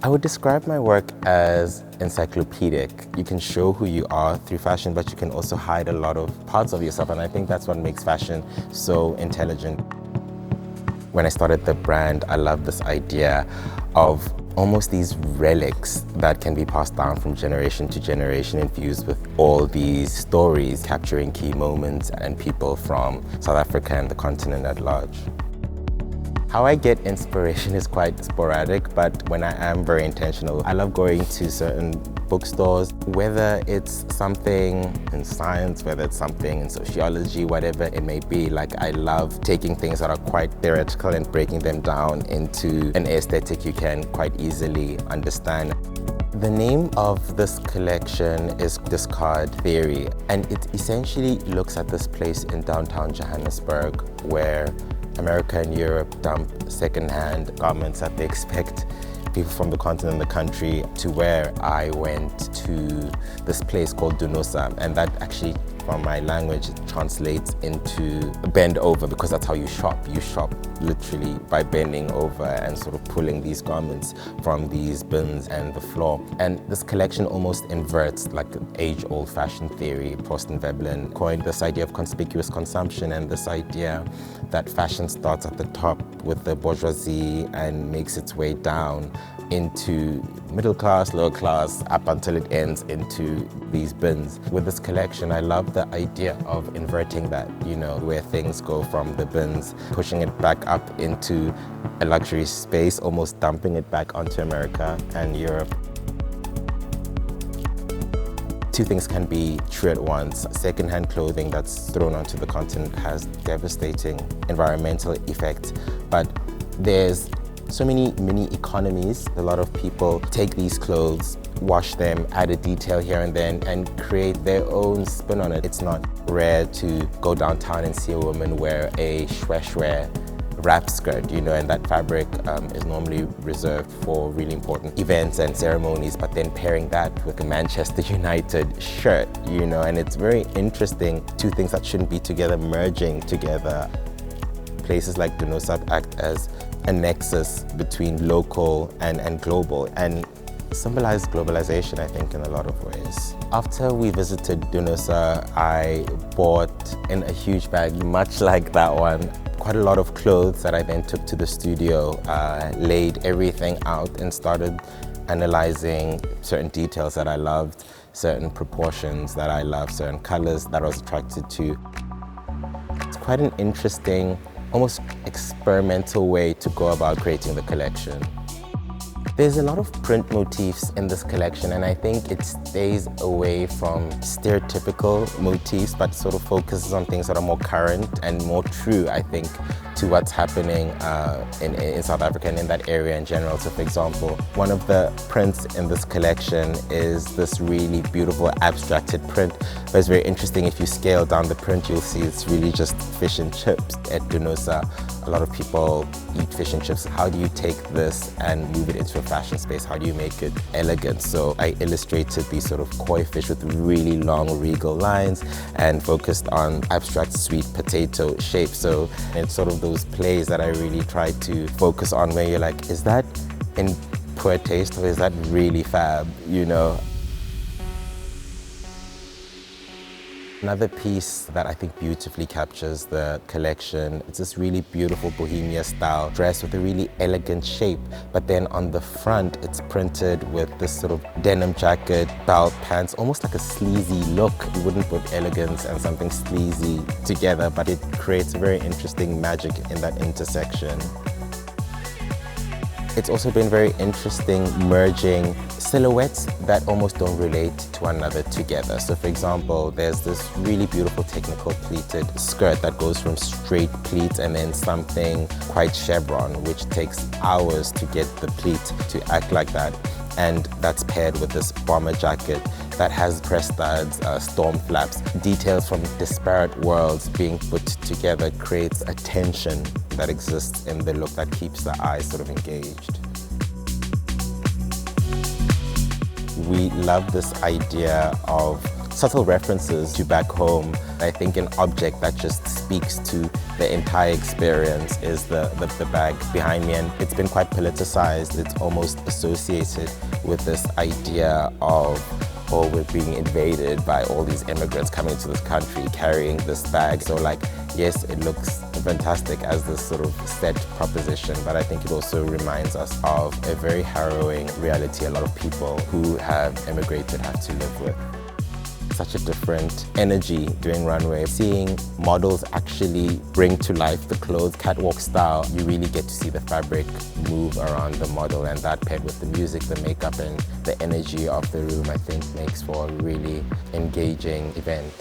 I would describe my work as encyclopedic. You can show who you are through fashion, but you can also hide a lot of parts of yourself, and I think that's what makes fashion so intelligent. When I started the brand, I loved this idea of almost these relics that can be passed down from generation to generation, infused with all these stories, capturing key moments and people from South Africa and the continent at large. How I get inspiration is quite sporadic, but when I am very intentional, I love going to certain bookstores, whether it's something in science, whether it's something in sociology, whatever it may be. Like, I love taking things that are quite theoretical and breaking them down into an aesthetic you can quite easily understand. The name of this collection is Discard Theory, and it essentially looks at this place in downtown Johannesburg where America and Europe dump secondhand garments that they expect people from the continent and the country to wear. I went to this place called Dunusa, and that actually, from my language, translates into bend over, because that's how you shop. You shop literally by bending over and sort of pulling these garments from these bins and the floor. And this collection almost inverts like an age-old fashion theory. Torsten Veblen coined this idea of conspicuous consumption, and this idea that fashion starts at the top with the bourgeoisie and makes its way down into middle class, lower class, up until it ends into these bins. With this collection, I love the idea of inverting that, where things go from the bins, pushing it back up into a luxury space, almost dumping it back onto America and Europe. Two things can be true at once. Secondhand clothing that's thrown onto the continent has devastating environmental effects, but there's so many mini economies. A lot of people take these clothes, wash them, add a detail here and then, and create their own spin on it. It's not rare to go downtown and see a woman wear a shweshwe wrap skirt, and that fabric is normally reserved for really important events and ceremonies, but then pairing that with a Manchester United shirt, and it's very interesting. Two things that shouldn't be together, merging together. Places like Dunusa act as a nexus between local and global, and symbolize globalization, I think, in a lot of ways. After we visited Dunusa, I bought in a huge bag, much like that one, quite a lot of clothes that I then took to the studio, laid everything out and started analyzing certain details that I loved, certain proportions that I loved, certain colors that I was attracted to. It's quite an interesting, almost experimental way to go about creating the collection. There's a lot of print motifs in this collection, and I think it stays away from stereotypical motifs, but sort of focuses on things that are more current and more true, I think, to what's happening in South Africa and in that area in general. So, for example, one of the prints in this collection is this really beautiful abstracted print. But it's very interesting. If you scale down the print, you'll see it's really just fish and chips. At Dunusa, a lot of people eat fish and chips. How do you take this and move it into a fashion space? How do you make it elegant? So I illustrated these sort of koi fish with really long regal lines and focused on abstract sweet potato shapes. So it's sort of those plays that I really try to focus on, where you're like, is that in poor taste or is that really fab, Another piece that I think beautifully captures the collection, it's this really beautiful bohemia style dress with a really elegant shape, but then on the front it's printed with this sort of denim jacket, belt, pants, almost like a sleazy look. You wouldn't put elegance and something sleazy together, but it creates a very interesting magic in that intersection. It's also been very interesting merging silhouettes that almost don't relate to one another together. So, for example, there's this really beautiful technical pleated skirt that goes from straight pleats and then something quite chevron, which takes hours to get the pleat to act like that. And that's paired with this bomber jacket that has press studs, storm flaps. Details from disparate worlds being put together creates a tension that exists in the look that keeps the eye sort of engaged. We love this idea of subtle references to back home. I think an object that just speaks to the entire experience is the bag behind me, and it's been quite politicized. It's almost associated with this idea of, oh, we're being invaded by all these immigrants coming to this country carrying this bag. So like, yes, it looks fantastic as this sort of set proposition, but I think it also reminds us of a very harrowing reality a lot of people who have immigrated have to live with. Such a different energy doing runway. Seeing models actually bring to life the clothes catwalk style, you really get to see the fabric move around the model, and that paired with the music, the makeup, and the energy of the room, I think makes for a really engaging event.